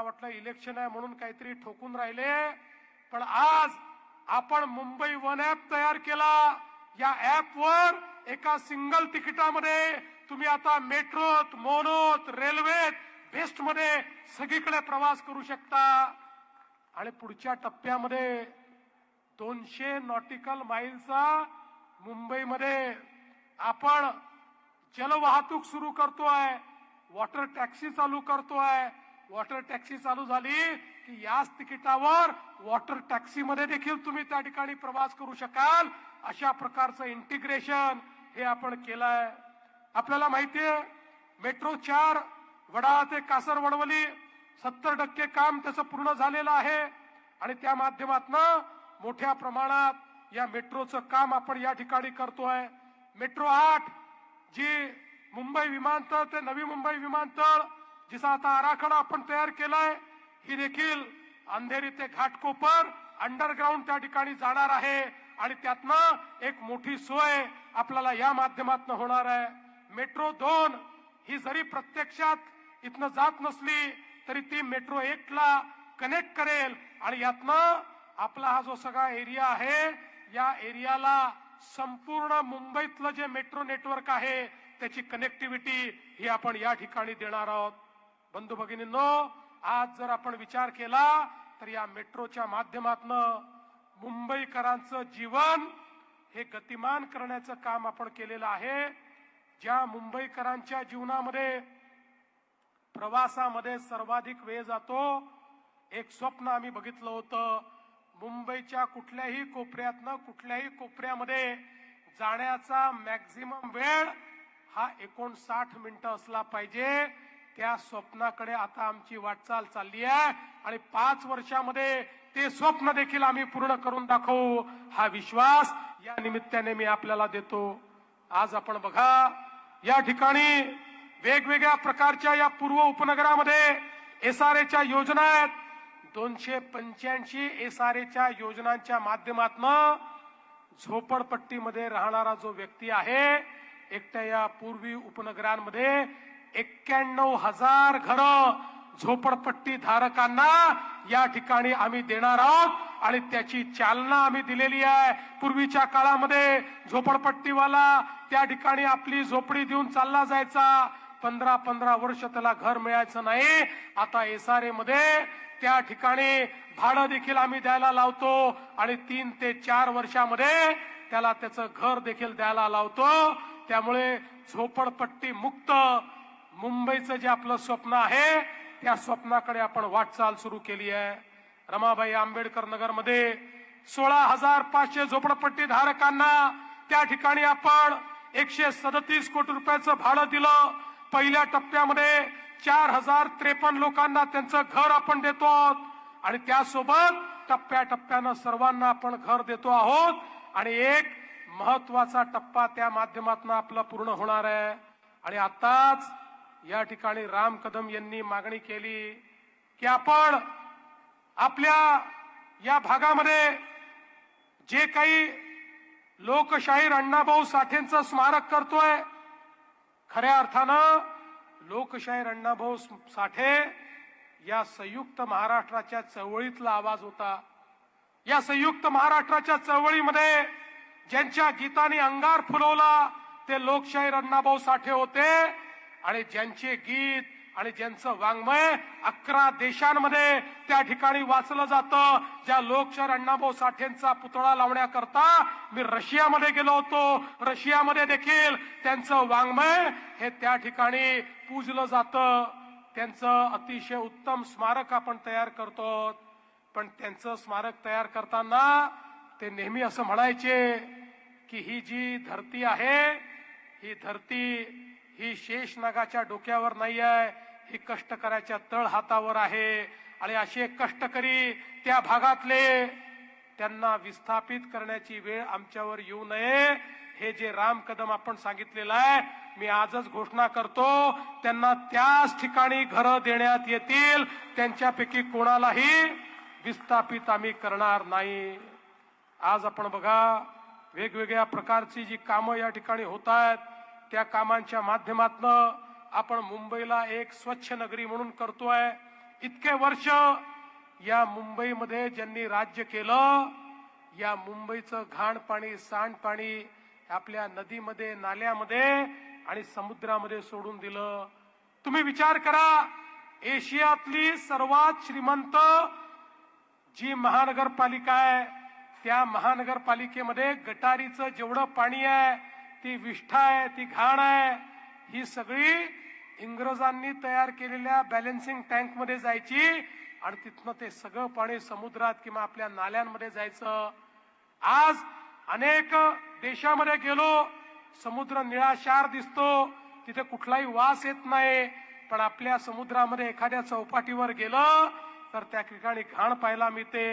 वाटलं इलेक्शन आहे म्हणून काहीतरी ठोकून राहिले, पण आज आपण मुंबई वन ॲप तयार केला. या ॲपवर एका सिंगल तिकिटामध्ये तुम्ही आता मेट्रोत, मोनोत, रेल्वेत, बेस्टमध्ये सगळीकडे प्रवास करू शकता. आणि पुढच्या टप्प्यामध्ये 200 नॉटिकल माईलचा मुंबईमध्ये आपण जलवाहतूक सुरू करतोय, वॉटर टॅक्सी चालू करतोय. वॉटर टॅक्सी चालू झाली की याच तिकिटावर वॉटर टॅक्सी मध्ये देखील तुम्ही त्या ठिकाणी प्रवास करू शकाल. अशा प्रकारचं इंटिग्रेशन हे आपण केलंय. आपल्याला माहितीये मेट्रो 4 वडाळा ते कासरवडवली 70% काम त्याचं पूर्ण झालेलं आहे आणि त्या माध्यमातून मोठ्या प्रमाणात या मेट्रोचं काम आपण या ठिकाणी करतोय. मेट्रो 8 जी मुंबई विमानतळ ते नवी मुंबई विमानतळ जिचा आता आराखडा आपण तयार केलाय, ही देखील अंधेरी ते घाटकोपर अंडरग्राउंड त्या ठिकाणी जाणार आहे आणि त्यातनं एक मोठी सोय आपल्याला या माध्यमातून होणार आहे. मेट्रो 2 ही जरी प्रत्यक्षात इथनं जात नसली तरी ती मेट्रो 1 ला कनेक्ट करेल आणि यातनं आपला हा जो सगळा एरिया आहे या एरियाला संपूर्ण मुंबईतलं जे मेट्रो नेटवर्क आहे त्याची कनेक्टिव्हिटी ही आपण या ठिकाणी देणार आहोत. बंधू भगिनींनो, आज जर आपण विचार केला तर या मेट्रोच्या माध्यमातून मुंबईकरांचं जीवन हे गतिमान करण्याचं काम आपण केलेलं आहे. ज्या मुंबईकरांच्या जीवनामध्ये प्रवासामध्ये सर्वाधिक वेळ जातो, एक स्वप्न आम्ही बघितलं होतं, मुंबईच्या कुठल्याही कोपऱ्यातनं कुठल्याही कोपऱ्यामध्ये जाण्याचा मॅक्झिमम वेळ हा 59 मिनिटं असला पाहिजे. त्या स्वप्नाकडे आता आमची वाटचाल चालली आहे आणि 5 वर्षामध्ये ते स्वप्न देखील आम्ही पूर्ण करून दाखवू, हा विश्वास या निमित्ताने मी आपल्याला देतो. आज आपण बघा या ठिकाणी वेगवेगळ्या प्रकारच्या या पूर्व उपनगरामध्ये एसआरएच्या योजना आहेत. 285 एसआरएच्या योजनांच्या माध्यमातून झोपडपट्टीमध्ये राहणारा जो व्यक्ती आहे, एकट्या या पूर्वी उपनगरांमध्ये 91,000 घरं झोपडपट्टी धारकांना या ठिकाणी आम्ही देणार आहोत आणि त्याची चालना आम्ही दिलेली आहे. पूर्वीच्या काळामध्ये झोपडपट्टीवाला त्या ठिकाणी आपली झोपडी देऊन चालला जायचा, 15-15 वर्ष त्याला घर मिळायचं नाही. आता एसआरए मध्ये त्या ठिकाणी भाडं देखील आम्ही द्यायला लावतो आणि 3 ते 4 वर्षामध्ये त्याला त्याचं घर देखील द्यायला लावतो. त्यामुळे झोपडपट्टी मुक्त मुंबईचं जे आपलं स्वप्न आहे त्या स्वप्नाकडे आपण वाटचाल सुरू केली आहे. रमाबाई आंबेडकर नगरमध्ये 16,500 झोपडपट्टी धारकांना त्या ठिकाणी आपण 137 कोटी रुपयाचं भाडं दिलं. पहिल्या टप्प्यामध्ये 4,053 लोकांना त्यांचं घर आपण देतो आहोत आणि त्यासोबत टप्प्याटप्प्यानं सर्वांना आपण घर देतो आहोत आणि एक महत्वाचा टप्पा त्या माध्यमातून आपला पूर्ण होणार आहे. आणि आताच या ठिकाणी राम कदम यांनी मागणी केली की आपण आपल्या या भागामध्ये जे काही लोकशाहीर अण्णाभाऊ साठेंचं स्मारक करतोय, खऱ्या अर्थानं लोकशाहीर अण्णाभाऊ साठे या संयुक्त महाराष्ट्राच्या चळवळीतला आवाज होता. या संयुक्त महाराष्ट्राच्या चळवळीमध्ये ज्यांच्या गीताने अंगार फुलवला ते लोकशाहीर अण्णाभाऊ साठे होते आणि ज्यांचे गीत आणि ज्यांचं वाङ्मय 11 देशांमध्ये त्या ठिकाणी वाचलं जातं. ज्या लोकशाहीर अण्णाभाऊ साठेंचा पुतळा लावण्याकरता मी रशियामध्ये गेलो होतो. रशियामध्ये देखील त्यांचं वाङ्मय हे त्या ठिकाणी पूजलं जातं. त्यांचं अतिशय उत्तम स्मारक आपण तयार करतो. पण त्यांचं स्मारक तयार करताना ते नेहमी असं म्हणायचे की ही जी धरती आहे, ही धरती ही शेषनागाच्या डोक्यावर नाही आहे, ही कष्टकऱ्याच्या तळ हातावर आहे. आणि असे कष्टकरी त्या भागातले, त्यांना विस्थापित करण्याची वेळ आमच्यावर येऊ नये. हे जे राम कदम आपण सांगितलेलं आहे, मी आजच घोषणा करतो, त्यांना त्याच ठिकाणी घरं देण्यात येतील. त्यांच्यापैकी कोणालाही विस्थापित आम्ही करणार नाही. आज आपण बघा वेगवेगळ्या प्रकारची जी कामं या ठिकाणी होत आहेत, त्या कामांच्या माध्यमातून आपण मुंबईला एक स्वच्छ नगरी म्हणून करतोय, इतके वर्ष या मुंबईमध्ये ज्यांनी राज्य केलं, या मुंबईचं घाण पाणी, सांडपाणी आपल्या नदीमध्ये, नाल्यामध्ये आणि समुद्रामध्ये सोडून दिलं. तुम्ही विचार करा, एशियातली सर्वात श्रीमंत जी महानगरपालिका आहे, त्या महानगरपालिकेमध्ये गटारीचं जेवढं पाणी आहे, ती विष्ठा आहे, ती घाण आहे, ही सगळी इंग्रजांनी तयार केलेल्या बॅलन्सिंग टँक मध्ये जायची आणि तिथनं ते सगळं पाणी समुद्रात किंवा आपल्या नाल्यांमध्ये जायचं. आज अनेक देशामध्ये गेलो, समुद्र निळाशार दिसतो, तिथे कुठलाही वास येत नाही. पण आपल्या समुद्रामध्ये एखाद्या चौपाटीवर गेलं तर त्या ठिकाणी घाण पाहायला मिळते,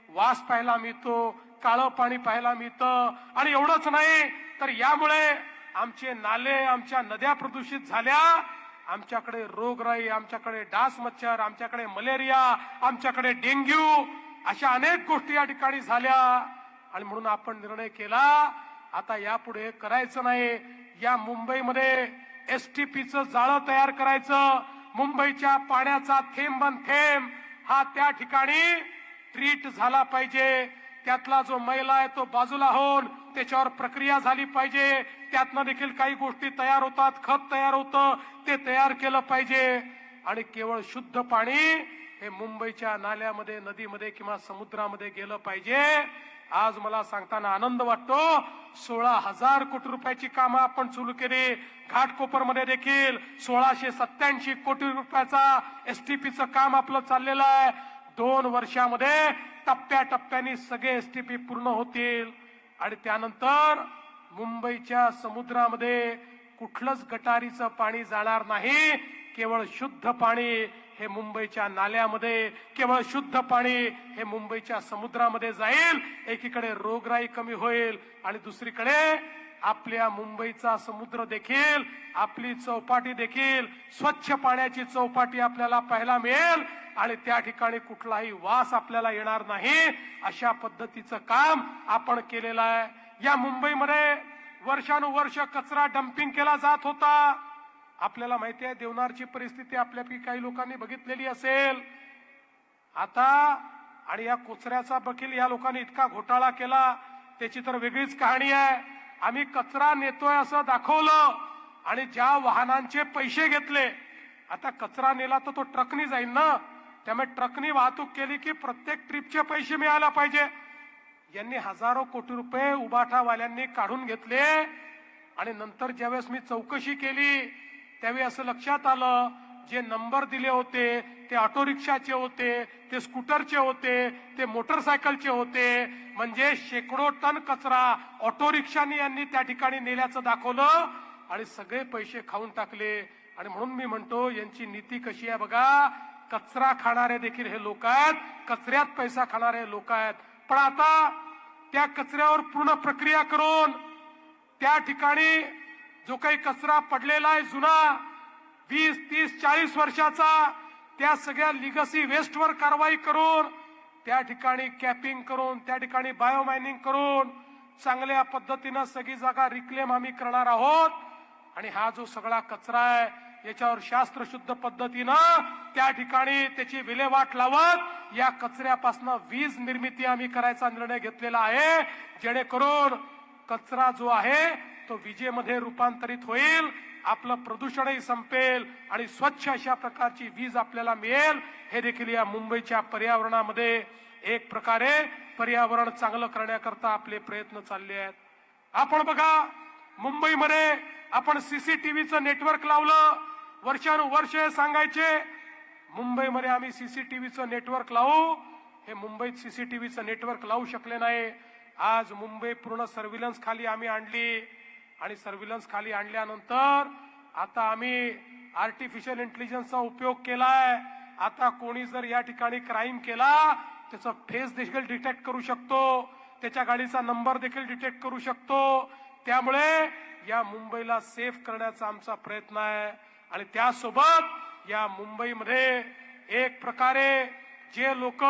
वास पाहायला मिळतो, काळं पाणी पाहायला मिळतं. आणि एवढंच नाही तर यामुळे आमचे नाले, आमच्या नद्या प्रदूषित झाल्या. आमच्याकडे रोगराई, आमच्याकडे डास मच्छर, आमच्याकडे मलेरिया, आमच्याकडे डेंग्यू, अशा अनेक गोष्टी या ठिकाणी झाल्या. आणि म्हणून आपण निर्णय केला, आता यापुढे करायचं नाही. या मुंबईमध्ये एसटीपीचं जाळं तयार करायचं. मुंबईच्या पाण्याचा थेंब थेंब हा त्या ठिकाणी ट्रीट झाला पाहिजे. त्यातला जो मैला आहे तो बाजूला होऊन त्याच्यावर प्रक्रिया झाली पाहिजे. त्यातनं देखील काही गोष्टी तयार होतात, खत तयार होतं, ते तयार केलं पाहिजे. आणि केवळ शुद्ध पाणी हे मुंबईच्या नाल्यामध्ये, नदीमध्ये किंवा समुद्रामध्ये गेलं पाहिजे. आज मला सांगताना आनंद वाटतो, 16,000 कोटी रुपयाची कामं आपण सुरू केली. घाटकोपरमध्ये देखील 1687 कोटी रुपयाचा एसटीपीचं काम आपलं चाललेलं आहे. 2 वर्षामध्ये टप्प्याटप्प्याने सगळे एसटीपी पूर्ण होतील आणि त्यानंतर मुंबईच्या समुद्रामध्ये कुठलंच गटारीचं पाणी जाणार नाही. केवळ शुद्ध पाणी हे मुंबईच्या नाल्यामध्ये, केवळ शुद्ध पाणी हे मुंबईच्या समुद्रामध्ये जाईल. एकीकडे रोगराई कमी होईल आणि दुसरीकडे आपल्या मुंबईचा समुद्र देखील, आपली चौपाटी देखील स्वच्छ पाण्याची चौपाटी आपल्याला पाहायला मिळेल आणि त्या ठिकाणी कुठलाही वास आपल्याला येणार नाही. अशा पद्धतीचं काम आपण केलेलं आहे. या मुंबईमध्ये वर्षानुवर्ष कचरा डम्पिंग केला जात होता. आपल्याला माहिती आहे देवनारची परिस्थिती आपल्यापैकी काही लोकांनी बघितलेली असेल. आता आणि या कचऱ्याचा देखील या लोकांनी इतका घोटाळा केला, त्याची तर वेगळीच कहाणी आहे. आम्ही कचरा नेतोय असं दाखवलं आणि ज्या वाहनांचे पैसे घेतले, आता कचरा नेला तर तो ट्रकनी जाईल ना, त्यामुळे ट्रकनी वाहतूक केली की प्रत्येक ट्रिपचे पैसे मिळायला पाहिजे. यांनी हजारो कोटी रुपये उबाठावाल्यांनी काढून घेतले आणि नंतर ज्यावेळेस मी चौकशी केली त्यावेळी असं लक्षात आलं, जे नंबर दिले होते ते ऑटो रिक्षाचे होते, ते स्कूटरचे होते, ते मोटरसायकलचे होते. म्हणजे शेकडो टन कचरा ऑटो रिक्षाने यांनी त्या ठिकाणी नेल्याचं दाखवलं आणि सगळे पैसे खाऊन टाकले. आणि म्हणून मी म्हणतो यांची नीती कशी आहे बघा. कचरा खाणारे देखील हे लोक आहेत, कचऱ्यात पैसा खाणारे लोक आहेत. पण आता त्या कचऱ्यावर पूर्ण प्रक्रिया करून त्या ठिकाणी जो काही कचरा पडलेला आहे जुना 20, 30, 40 वर्षाचा, त्या सगळ्या लिगसी वेस्टवर कारवाई करून त्या ठिकाणी कॅपिंग करून, त्या ठिकाणी बायोमायनिंग करून चांगल्या पद्धतीनं सगळी जागा रिक्लेम आम्ही करणार आहोत. आणि हा जो सगळा कचरा आहे याच्यावर शास्त्रशुद्ध पद्धतीनं त्या ठिकाणी त्याची विल्हेवाट लावत या कचऱ्यापासून वीज निर्मिती आम्ही करायचा निर्णय घेतलेला आहे. जेणेकरून कचरा जो आहे तो विजेमध्ये रूपांतरित होईल, आपलं प्रदूषणही संपेल आणि स्वच्छ अशा प्रकारची वीज आपल्याला मिळेल. हे देखील या मुंबईच्या पर्यावरणामध्ये एक प्रकारे पर्यावरण चांगलं करण्याकरता आपले प्रयत्न चालले आहेत. आपण बघा, मुंबईमध्ये आपण सीसीटीव्हीचं नेटवर्क लावलं. वर्षानुवर्ष सांगायचे मुंबईमध्ये आम्ही सीसीटीव्हीचं नेटवर्क लावू, हे मुंबईत सीसीटीव्हीचं नेटवर्क लावू शकले नाही. आज मुंबई पूर्ण सर्व्हिलन्स खाली आम्ही आणली आणि सर्व्हिलन्स खाली आणल्यानंतर आता आम्ही आर्टिफिशियल इंटेलिजन्सचा उपयोग केलाय. आता कोणी जर या ठिकाणी क्राईम केला त्याचा फेस देखील डिटेक्ट करू शकतो, त्याच्या गाडीचा नंबर देखील डिटेक्ट करू शकतो. त्यामुळे या मुंबईला सेफ करण्याचा आमचा प्रयत्न आहे. आणि त्यासोबत या मुंबईमध्ये एक प्रकारे जे लोक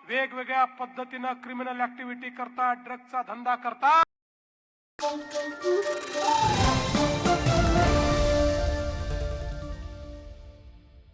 वेगवेगळ्या पद्धतीनं क्रिमिनल ऍक्टिव्हिटी करतात, ड्रग्जचा धंदा करतात,